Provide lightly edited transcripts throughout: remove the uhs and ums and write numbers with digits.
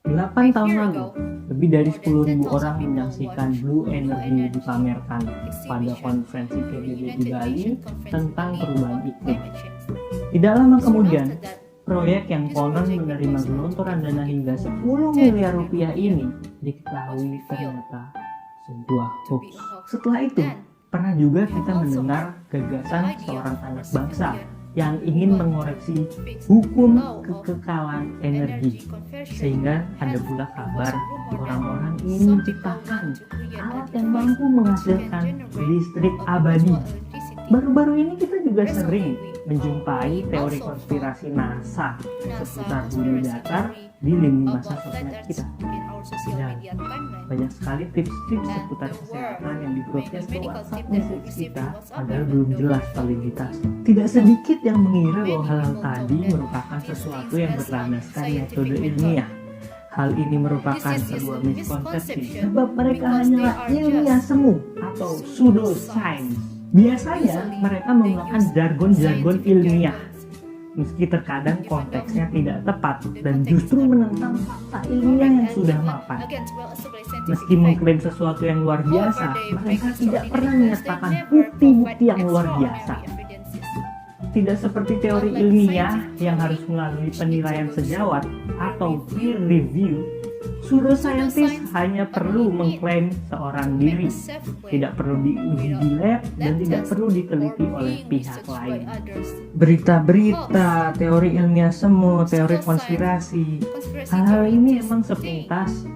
8 tahun lalu, lebih dari 10.000 orang menyaksikan Blue Energy dipamerkan pada konferensi PBB di Bali tentang perubahan iklim. Tidak lama kemudian, proyek yang konon menerima gelontoran dana hingga 10 miliar rupiah ini diketahui ternyata sebuah hoax. Setelah itu, pernah juga kita mendengar gagasan seorang anak bangsa yang ingin mengoreksi hukum kekekalan energi, sehingga ada pula kabar orang-orang ingin menciptakan alat yang mampu menghasilkan listrik abadi. Baru-baru ini kita juga sering menjumpai teori konspirasi NASA seputar bumi datar di lini masa sosmed kita. Dan banyak sekali tips-tips seputar kesehatan yang di-broadcast ke WhatsApp message kita, padahal belum jelas validitasnya. Tidak sedikit yang mengira bahwa hal tadi merupakan sesuatu yang berlandaskan metode ilmiah. Hal ini merupakan sebuah miskonsepsi sebab mereka hanyalah ilmiah semu atau pseudoscience. Biasanya mereka menggunakan jargon-jargon ilmiah, meski terkadang konteksnya tidak tepat dan justru menentang fakta ilmiah yang sudah mapan. Meski mengklaim sesuatu yang luar biasa, mereka tidak pernah menyertakan bukti-bukti yang luar biasa. Tidak seperti teori ilmiah yang harus melalui penilaian sejawat atau peer review, pseudoscientist hanya perlu mengklaim seorang diri, tidak perlu diuji di lab dan tidak perlu diteliti oleh pihak lain. Berita-berita, teori ilmiah semu, teori konspirasi, hal-hal ini memang sepintas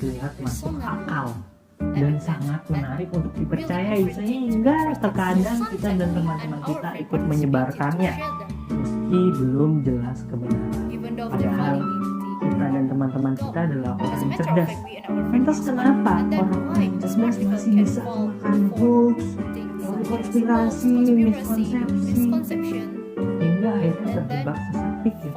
terlihat masuk akal dan sangat menarik untuk dipercayai, sehingga terkadang kita dan teman-teman kita ikut menyebarkannya meski belum jelas kebenaran. Padahal kita dan teman-teman kita adalah orang cerdas. Lantas kenapa orang-orang cerdas masih bisa memakan hoax, teori konspirasi, miskonsepsi, hingga akhirnya terjebak sesat pikir?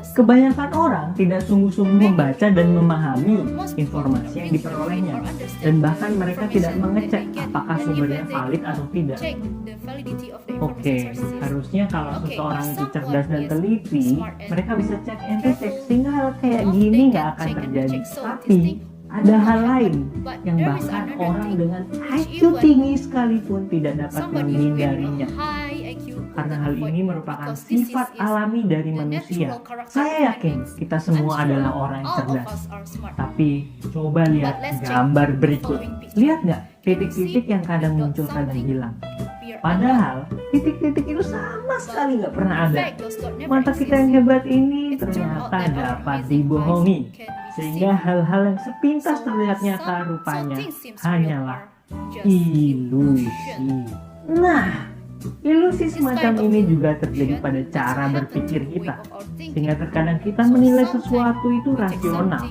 Kebanyakan orang tidak sungguh-sungguh membaca dan memahami informasi yang diperolehnya, dan bahkan mereka tidak mengecek apakah sumbernya valid atau tidak. Oke, harusnya kalau seseorang itu cerdas dan teliti, mereka bisa cek and recheck sehingga hal kayak gini nggak akan terjadi. Tapi ada hal lain yang bahkan orang dengan IQ tinggi sekalipun tidak dapat menghindarinya. Karena hal ini merupakan sifat alami dari manusia. Saya yakin kita semua adalah orang yang cerdas. Tapi coba lihat gambar berikut. Lihat nggak titik-titik yang kadang muncul kadang hilang? Padahal titik-titik itu sama sekali nggak pernah ada. Mata kita yang hebat ini ternyata dapat dibohongi, sehingga hal-hal yang sepintas terlihat nyata rupanya hanyalah ilusi. Nah, ilusi semacam ini juga terjadi pada cara berpikir kita, sehingga terkadang kita menilai sesuatu itu rasional,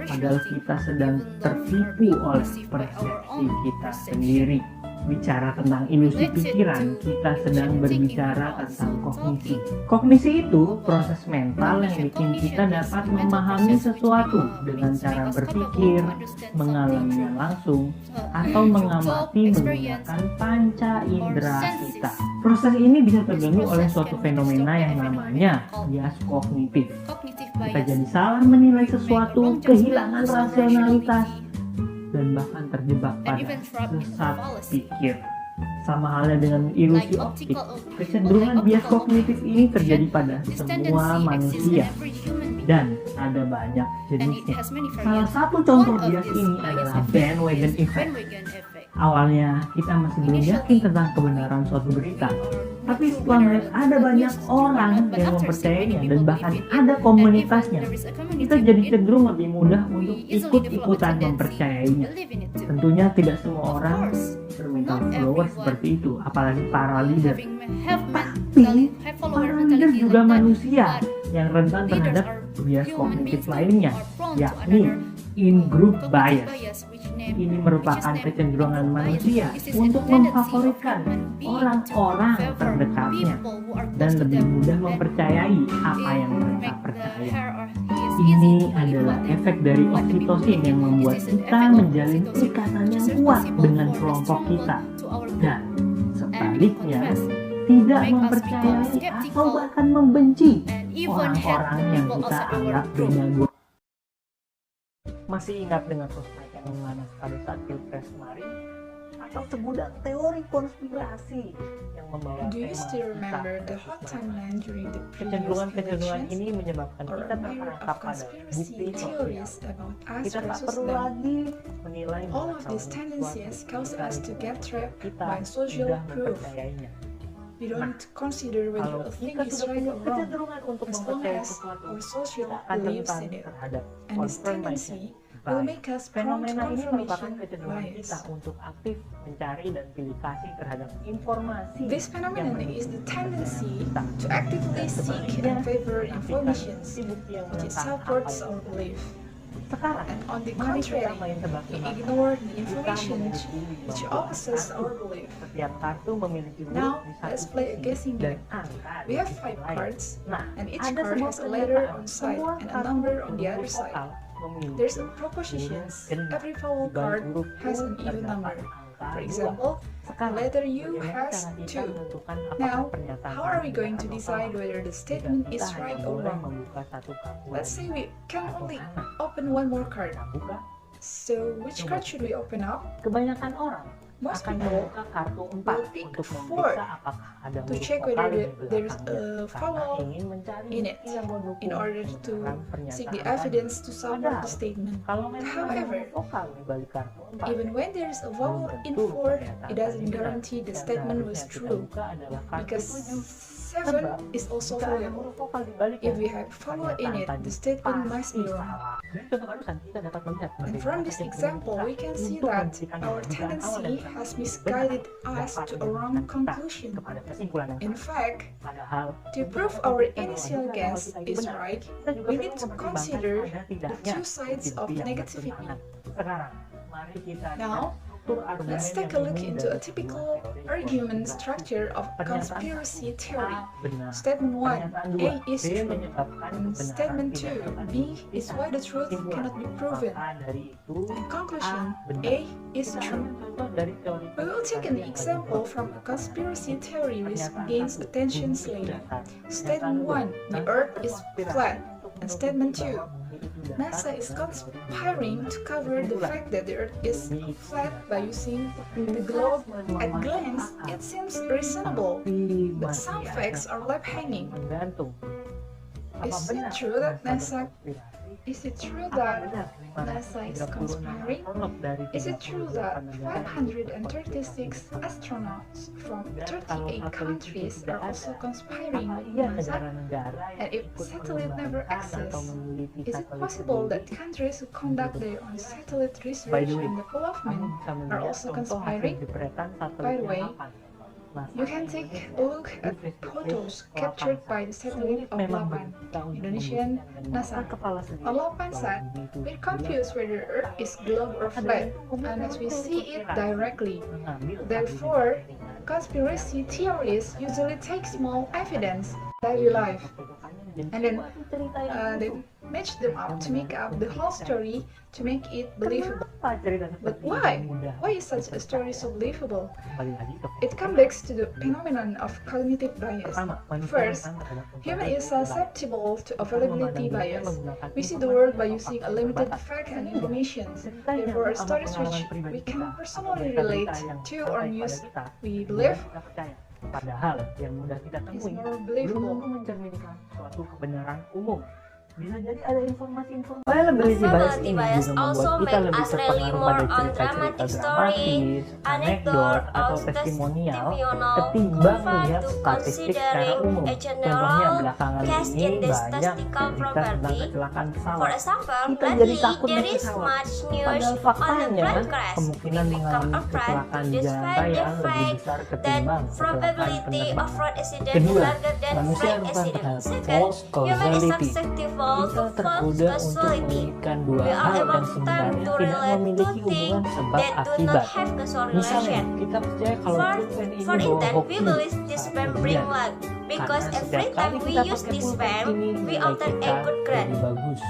padahal kita sedang tertipu oleh persepsi kita sendiri. Bicara tentang ilusi pikiran, kita sedang berbicara tentang kognisi. Kognisi itu proses mental yang bikin kita dapat memahami sesuatu dengan cara berpikir, mengalaminya langsung, atau mengamati menggunakan panca indera kita. Proses ini bisa terganggu oleh suatu fenomena yang namanya bias kognitif. Kita jadi salah menilai sesuatu, kehilangan rasionalitas, dan bahkan terjebak pada sesat pikir. Sama halnya dengan ilusi optik, kecenderungan bias kognitif ini terjadi pada semua manusia dan ada banyak jenisnya. Salah satu contoh bias ini adalah bandwagon effect. Awalnya kita masih belum yakin tentang kebenaran suatu berita, tapi setelah melihat ada banyak orang yang mempercayainya dan bahkan ada komunitasnya, kita jadi cenderung lebih mudah untuk ikut-ikutan mempercayainya. Tentunya tidak semua orang bermental follower seperti itu, apalagi para leader. Tapi para leader juga manusia yang rentan terhadap bias kognitif lainnya, yakni in-group bias. Ini merupakan kecenderungan manusia untuk memfavoritkan orang-orang terdekatnya dan lebih mudah mempercayai apa yang mereka percaya. Ini adalah efek dari oksitosin yang membuat kita menjalin ikatan yang kuat dengan kelompok kita, dan sebaliknya tidak mempercayai atau bahkan membenci orang-orang yang kita anggap beda Masih ingat dengan sosmed yang memanas pada saat pilpres kemarin? Atau segudang teori konspirasi yang membawa Do you tema still remember kita the hot timeline during the previous kecenderungan-kecenderungan elections? ini menyebabkan Or kita aware terperangkap of pada conspiracy bukti sosial. theories about us Kita tak versus perlu them? lagi menilai All of these tendencies cause us to get trapped by social proof. mempercayainya. We don't consider whether Kalau a thing kita is sudah right punya or wrong, kecenderungan untuk as long mempercayai as sesuatu, our social kita akan believes rentan in it. terhadap And this confirmation tendency will bias. make us prone to Fenomena ini merupakan confirmation kecenderungan bias. kita untuk aktif mencari dan pilih kasih terhadap informasi This phenomenon yang is the mendukung tendency kepercayaan kita. to actively Dan seek sebaliknya, and favor menafikan information bukti-bukti yang which menentang supports apa our yang belief. sekarang. And on the Mari kita contrary, main we tebak-tebakan. ignore the Kita information memiliki which 15 opposites kartu. our belief. Setiap kartu memiliki huruf Now, di satu let's play a sisi guessing dan game. angka We di have sisi 5 lain. cards, Nah, and each ada card sebuah has a letter pernyataan. on side Semua and a kartu number on the berhuruf other side. vokal memiliki There's a propositions. genap. Every vowel Di balik card huruf has U an even terdapat number. angka For 2. example, Sekarang, letter U bagaimana has cara kita 2. menentukan apakah Now, pernyataan how are we benar going to atau decide salah? whether the Jika statement kita is hanya right or boleh wrong? membuka satu kartu Let's say we can atau only kanan. open one more card. Kita buka. So, which card should we open up? Kebanyakan orang Most akan people membuka kartu 4 will pick untuk 4 memeriksa apakah ada to huruf check vokal whether di there is belakangnya, a karena vowel ingin mencari in bukti it yang mendukung in order to kebenaran seek pernyataan the tadi. evidence to support the Padahal, statement. kalau memang ada However, huruf vokal di balik kartu 4, Even when there is a vowel in 4, it doesn't guarantee the statement was true, because 7 is also jika ada vowel. huruf vokal di balik If we have vowel in it, the statement must be wrong. Dari contoh barusan kita dapat melihat And bagaimana from this kecenderungan example, kita we can see untuk that memberikan our dugaan awal tendency dan has benar misguided us dapat to a wrong menunjukkan kita conclusion. kepada kesimpulan yang In salah. fact, Padahal to prove our initial guess is right, kita juga we perlu need to mempertimbangkan consider ada the tidaknya two sides of bukti yang negativity. bertentangan. Sekarang, mari kita lihat Now, struktur argumen let's take yang a look umum into a dari typical sebuah teori argument konspirasi. structure of Pernyataan conspiracy satu, theory. A benar. Statement 1, Pernyataan A 2, is B true. menyebabkan And kebenaran statement tidak 2, dapat B is dibuktikan. why the truth Kesimpulan, cannot be proven. maka dari itu In conclusion, A benar. A is Kita true. ambil contoh dari teori We will take an example from a conspiracy theory which gains attention later. Statement 1, the earth is flat. And statement 2, NASA is conspiring to cover the fact that the earth is flat by using the globe. At glance, it seems reasonable, but some facts are left hanging. Is it true that NASA Is it true that NASA is conspiring? Is it true that 536 astronauts from 38 countries are also conspiring with NASA? And if satellite never exists, is it possible that countries who conduct their own satellite research and development are also conspiring? By the way, you can take a look at photos captured by the satellite of Lapan, Indonesian NASA. On Lapansat, we're confused whether Earth is globe or flat, unless we see it directly. Therefore, conspiracy theories usually take small evidence, daily life, and then they match them up to make up the whole story to make it believable. But why? Why is such a story so believable? It comes back to the phenomenon of cognitive bias. First, human is susceptible to availability bias. We see the world by using a limited fact and information. Therefore, stories which we can personally relate to or news we believe Padahal yang mudah kita is temui more belum believable. tentu mencerminkan suatu kebenaran umum. Bisa jadi ada informasi-informasi. Availability bias ini bias juga also membuat kita make lebih us rely terpengaruh more pada on cerita-cerita dramatic story, dramatis, anekdot, atau or testimonial testimonial ketimbang compared melihat to statistik secara considering umum. a Contohnya general belakangan case ini in the banyak statistical cerita tentang property. kecelakaan For pesawat. example, Kita jadi lately takut there naik is pesawat. much news Padahal on the faktanya plane crash. kemungkinan We become mengalami afraid kecelakaan to di jalan despite raya the lebih fact besar that ketimbang kecelakaan probability of penerbangan. road accident Kedua, larger than manusia flight rentan accident. terhadap Second, false human is causality. susceptible Kita to false tergoda untuk causality. mengaitkan dua We are hal yang about time sebenarnya to tidak relate to memiliki things hubungan sebab that do not akibat. have causal Misalnya, relation. kita percaya kalau pulpen ini For bawa instance, hoki we believe this saat spam bring ujian. luck because Karena every setiap time kali we kita use pakai this pulpen spam, ini, we nilai obtain kita a good grade. jadi bagus.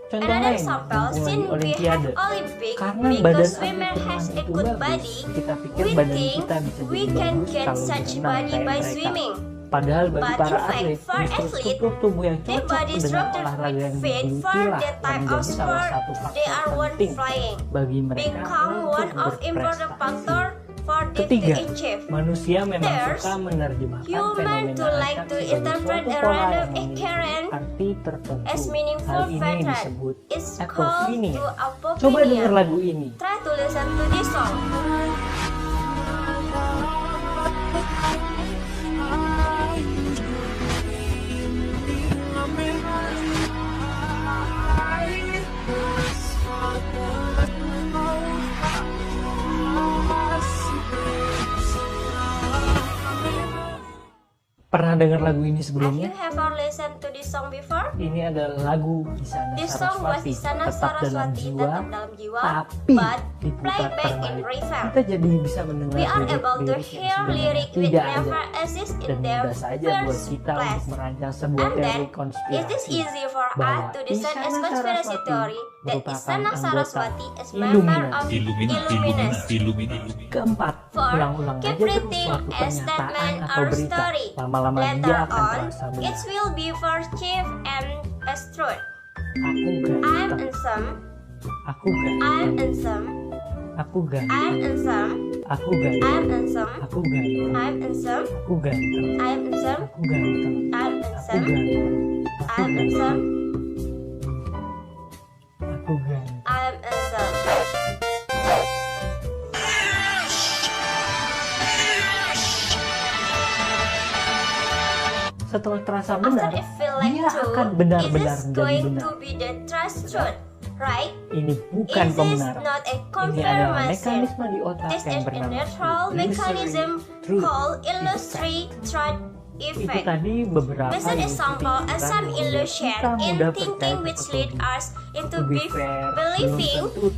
Contoh Another lain, example, dimulai since we Olimpiade. have Olympic, Karena badan because swimmer atlet has berenang a itu good bagus, body, kita pikir we badan think kita bisa we jadi can bagus get kalau such berenang body kayak by mereka. swimming. Padahal bagi But para in fact, atlet, for struktur tubuh yang their cocok body dengan structure olahraga yang fit digeluti for lah that yang type of menjadi salah sport. satu They are faktor one penting flying, bagi mereka become one untuk of important berprestasi. factor for them to Ketiga, achieve. manusia memang There's suka menerjemahkan human fenomena to like acak to sebagai interpret suatu a pola random yang memiliki occurrence arti tertentu. as meaningful Hal ini pattern. disebut It's called apophinia. to Coba dengar apophinia. lagu ini. Try to listen to this song. Pernah dengar lagu ini Have you sebelumnya? ever listened to this song before? Ini adalah lagu Isana This song was Saraswati, Isana tetap dalam Saraswati, jiwa, tetap dalam jiwa, tapi but diputar playback in terbalik. reverb. Kita jadi bisa mendengar We are lirik-lirik able to yang hear sebenarnya lyric which tidak never ada. exist Dan in their mudah saja buat first kita place. untuk merancang sebuah And teori then, it is konspirasi easy for us bahwa to discern as Isana conspiracy Saraswati theory that merupakan Isana anggota Saraswati is member of Illuminati. Keempat, For ulang-ulang aja terus everything suatu a pernyataan statement atau or berita. story. Lama-lama dia Later akan on, terasa it benar. will be perceived and as truth. Aku I'm ganteng, handsome. aku I'm ganteng, handsome. aku I'm ganteng, handsome. aku ganteng, I'm handsome. aku ganteng, I'm handsome. aku ganteng, I'm handsome. aku ganteng, I'm aku handsome. ganteng, aku I'm ganteng, handsome. aku ganteng. I'm handsome. Setelah terasa benar, After it feel like dia true, akan it benar-benar is menjadi going benar. to be the trust truth, right? Ini bukan It is pembenaran. not a Ini adalah confirmation. mekanisme di otak This yang is a bernama natural illusory mechanism truth called effect. illusory truth Itu effect. tadi beberapa Listen example and some illusion in thinking which lead us into believing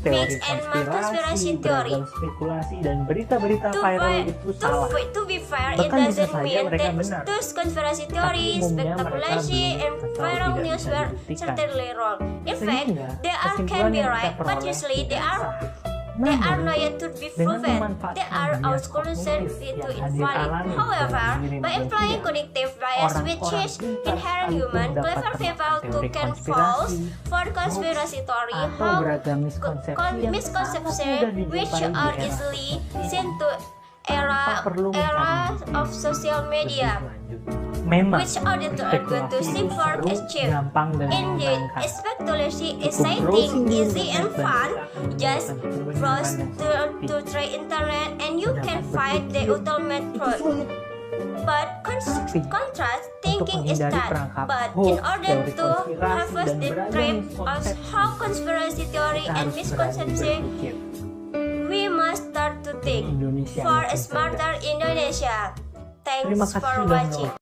myths and conspiracy theory. Spekulasi dan berita-berita To, viral itu salah. to be fair, it Bahkan bisa doesn't saja mean mereka that benar. those conspiracy Tapi theories, umumnya mereka speculation, belum and atau viral tidak news bisa were dibuktikan. certainly wrong. In fact, Sehingga they are kesimpulan can be yang kita right, but peroleh usually they tidak are sah. they are Namun, not yet to be dengan proven. memanfaatkan They are bias exclusive kognitif to yang hadir invalid. alami However, dalam diri by applying manusia, cognitive bias, which orang-orang is pintar inherent sekalipun human, dapat clever people termakan to teori can konspirasi, false for conspiracy theory, atau how beragam miskonsepsi yang misconception sangat mudah which dijumpai di are era easily seperti seen to era tanpa perlu mencari of bukti social media, lebih lanjut. Memang, which auditor are going to spekulasi seek itu for seru, achieve. gampang dan Indeed, menyenangkan. speculation is Cukup exciting, browsing di easy and internet dan fun. kita akan Just menemukan browse kebenaran yang to try internet and you can find the ultimate itu truth. sulit. But Tapi, contrast untuk thinking is menghindari that. perangkap But hoax, in order teori to konspirasi, harvest dan the beragam trap of miskonsepsi, how conspiracy theory kita and harus berani misconception, berpikir. we must start to think Indonesia for a makin smarter cerdas. Indonesia. Terima Thanks kasih for sudah watching. menonton.